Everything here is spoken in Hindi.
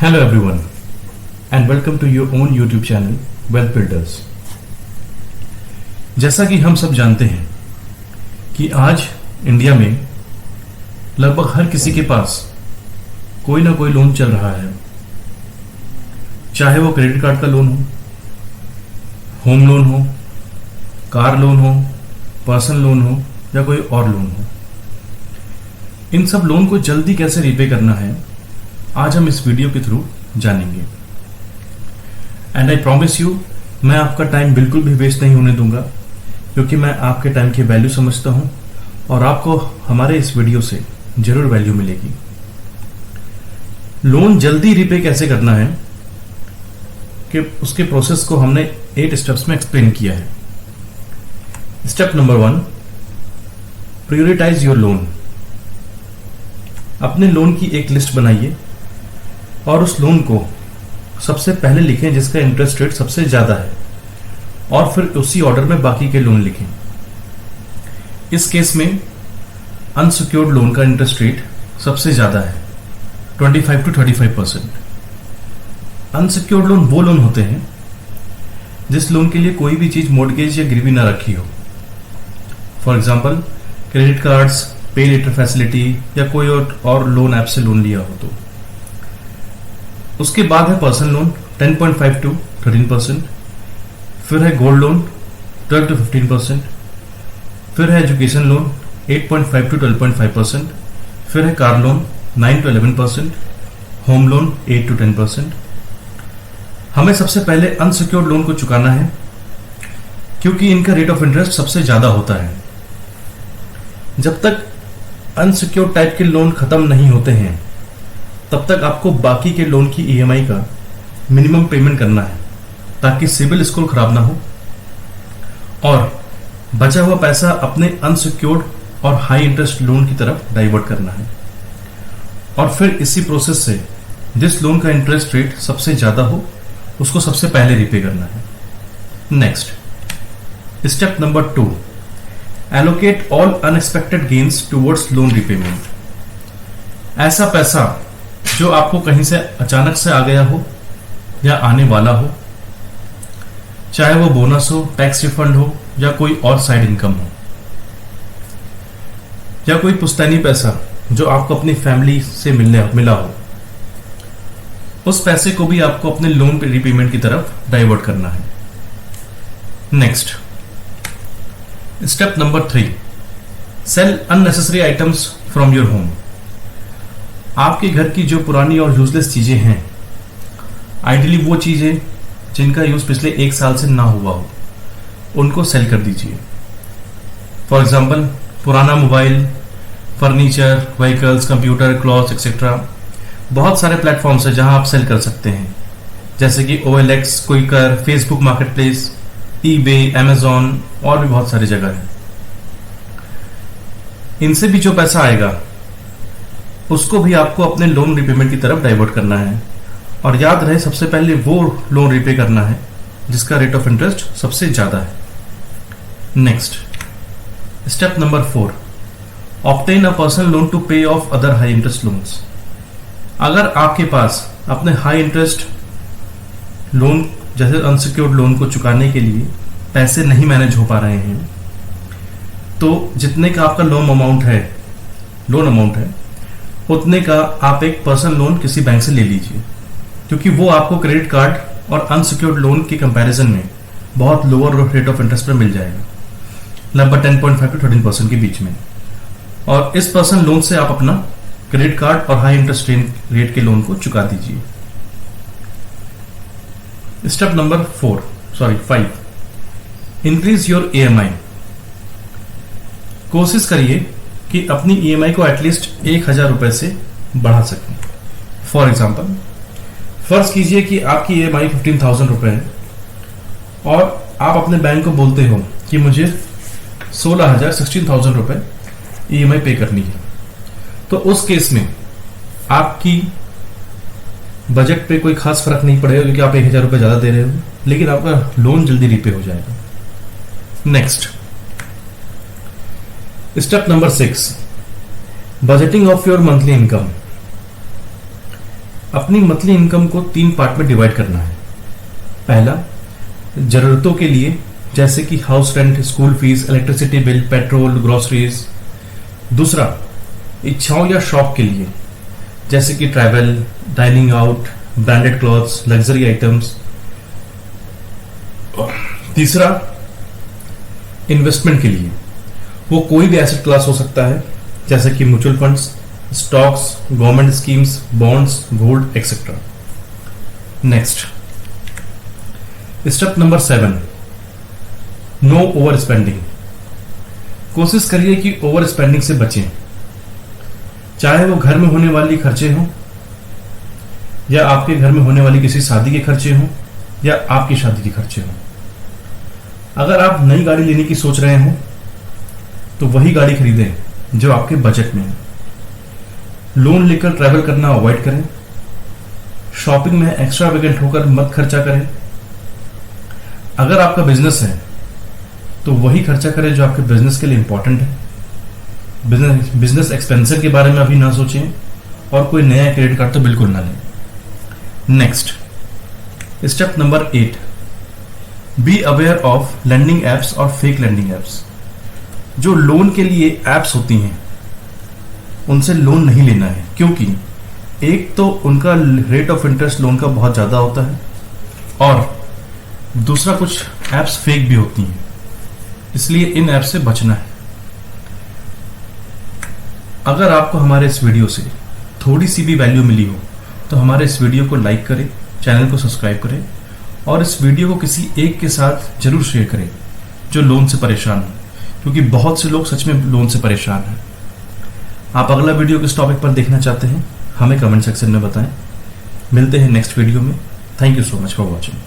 Hello everyone and welcome to your own YouTube channel Wealth Builders। जैसा कि हम सब जानते हैं कि आज इंडिया में लगभग हर किसी के पास कोई ना कोई लोन चल रहा है, चाहे वो क्रेडिट कार्ड का लोन हो, होम लोन हो, कार लोन हो, पर्सनल लोन हो या कोई और लोन हो। इन सब लोन को जल्दी कैसे रीपे करना है आज हम इस वीडियो के थ्रू जानेंगे। एंड आई प्रॉमिस यू, मैं आपका टाइम बिल्कुल भी वेस्ट नहीं होने दूंगा, क्योंकि मैं आपके टाइम की वैल्यू समझता हूं और आपको हमारे इस वीडियो से जरूर वैल्यू मिलेगी। लोन जल्दी रीपे कैसे करना है कि उसके प्रोसेस को हमने 8 स्टेप्स में एक्सप्लेन किया है। Step number 1, prioritise your loan. अपने लोन की एक लिस्ट बनाइए और उस लोन को सबसे पहले लिखें जिसका इंटरेस्ट रेट सबसे ज्यादा है, और फिर उसी ऑर्डर में बाकी के लोन लिखें। इस केस में अनसिक्योर्ड लोन का इंटरेस्ट रेट सबसे ज्यादा है, 25 to 35%। अनसिक्योर्ड लोन वो लोन होते हैं जिस लोन के लिए कोई भी चीज मॉर्गेज या गिरवी ना रखी हो। फॉर एग्जाम्पल क्रेडिट कार्ड्स, पे लेटर फैसिलिटी या कोई और लोन ऐप से लोन लिया हो तो। उसके बाद है पर्सनल लोन 10.5 to 13%, फिर है गोल्ड लोन 12 to 15%, फिर है एजुकेशन लोन 8.5 to 12.5%, फिर है car loan 9 to 11%, home loan 8 to 10%। हमें सबसे पहले अनसिक्योर्ड लोन को चुकाना है क्योंकि इनका रेट ऑफ इंटरेस्ट सबसे ज्यादा होता है। जब तक अनसिक्योर्ड टाइप के लोन खत्म नहीं होते हैं तब तक आपको बाकी के लोन की ईएमआई का मिनिमम पेमेंट करना है, ताकि सिबिल स्कोर खराब ना हो, और बचा हुआ पैसा अपने अनसिक्योर्ड और हाई इंटरेस्ट लोन की तरफ डाइवर्ट करना है। और फिर इसी प्रोसेस से जिस लोन का इंटरेस्ट रेट सबसे ज्यादा हो उसको सबसे पहले रीपे करना है। Next, step number 2, allocate all unexpected gains towards loan repayment. ऐसा पैसा जो आपको कहीं से अचानक से आ गया हो या आने वाला हो, चाहे वो बोनस हो, टैक्स रिफंड हो या कोई और साइड इनकम हो, या कोई पुश्तैनी पैसा जो आपको अपनी फैमिली से मिला हो, उस पैसे को भी आपको अपने लोन पे रीपेमेंट की तरफ डाइवर्ट करना है। Next, step number 3, sell unnecessary items from your home. आपके घर की जो पुरानी और यूजलेस चीजें हैं, आइडियली वो चीजें जिनका यूज पिछले 1 साल से ना हुआ हो, उनको सेल कर दीजिए। फॉर एग्जाम्पल पुराना mobile, furniture, vehicles, computer, clothes etcetera. बहुत सारे प्लेटफॉर्म्स हैं जहां आप सेल कर सकते हैं, जैसे कि OLX, Quikr, Facebook Marketplace, eBay, Amazon और भी बहुत सारी जगह है। इनसे भी जो पैसा आएगा उसको भी आपको अपने लोन रिपेमेंट की तरफ डाइवर्ट करना है, और याद रहे सबसे पहले वो लोन रिपे करना है जिसका रेट ऑफ इंटरेस्ट सबसे ज्यादा है। Next, step number 4, obtain a personal loan to pay off other high interest loans. अगर आपके पास अपने हाई इंटरेस्ट लोन जैसे अनसिक्योर्ड लोन को चुकाने के लिए पैसे नहीं मैनेज हो पा रहे हैं, तो जितने का आपका लोन अमाउंट है उतने का आप एक पर्सनल लोन किसी बैंक से ले लीजिए, क्योंकि वो आपको क्रेडिट कार्ड और अनसिक्योर्ड लोन के कंपैरिजन में बहुत लोअर रेट ऑफ इंटरेस्ट पर मिल जाएगा, लगभग 10.5 to 13% के बीच में। और इस पर्सनल लोन से आप अपना क्रेडिट कार्ड और हाई इंटरेस्ट रेट के लोन को चुका दीजिए। Step number 5, increase your EMI। कोशिश करिए कि अपनी EMI को एटलीस्ट 1,000 रुपए से बढ़ा सकें। फॉर एग्जाम्पल फर्ज कीजिए कि आपकी EMI 15,000 रुपए है और आप अपने बैंक को बोलते हो कि मुझे 16,000 रुपए EMI पे करनी है। तो उस केस में आपकी बजट पे कोई खास फर्क नहीं पड़ेगा, क्योंकि आप 1,000 रुपए ज्यादा दे रहे हो, लेकिन आपका लोन जल्दी रीपे हो जाएगा। Next, step number 6, budgeting of your monthly income. अपनी मंथली इनकम को 3 पार्ट में डिवाइड करना है। पहला, जरूरतों के लिए जैसे कि house rent, school fees, electricity bill, petrol, groceries. दूसरा, इच्छाओं या शौक के लिए जैसे कि travel, dining out, branded clothes, luxury items. तीसरा, इन्वेस्टमेंट के लिए, वो कोई भी एसेट क्लास हो सकता है जैसे कि mutual funds, stocks, government schemes, bonds, gold etcetera. Next, step number 7, no over spending. कोशिश करिए कि ओवर स्पेंडिंग से बचें, चाहे वो घर में होने वाली खर्चे हों या आपके घर में होने वाली किसी शादी के खर्चे हों या आपकी शादी के खर्चे हों। अगर आप नई गाड़ी लेने की सोच रहे हो तो वही गाड़ी खरीदें जो आपके बजट में है। लोन लेकर ट्रैवल करना अवॉइड करें। शॉपिंग में एक्स्ट्रा वेगेंट होकर मत खर्चा करें। अगर आपका बिजनेस है तो वही खर्चा करें जो आपके बिजनेस के लिए इंपॉर्टेंट है। बिजनेस एक्सपेंसर के बारे में अभी ना सोचें और कोई नया क्रेडिट कार्ड तो बिल्कुल ना लें। Next, step number 8, be aware of landing apps और फेक लैंडिंग एप्स। जो लोन के लिए एप्स होती हैं उनसे लोन नहीं लेना है, क्योंकि एक तो उनका रेट ऑफ इंटरेस्ट लोन का बहुत ज्यादा होता है और दूसरा कुछ एप्स फेक भी होती हैं, इसलिए इन ऐप से बचना है। अगर आपको हमारे इस वीडियो से थोड़ी सी भी वैल्यू मिली हो तो हमारे इस वीडियो को लाइक करें, चैनल को सब्सक्राइब करें और इस वीडियो को किसी एक के साथ जरूर शेयर करें जो लोन से परेशान हो, क्योंकि बहुत से लोग सच में लोन से परेशान हैं। आप अगला वीडियो किस टॉपिक पर देखना चाहते हैं हमें कमेंट सेक्शन में बताएं। मिलते हैं नेक्स्ट वीडियो में। Thank you so much for watching.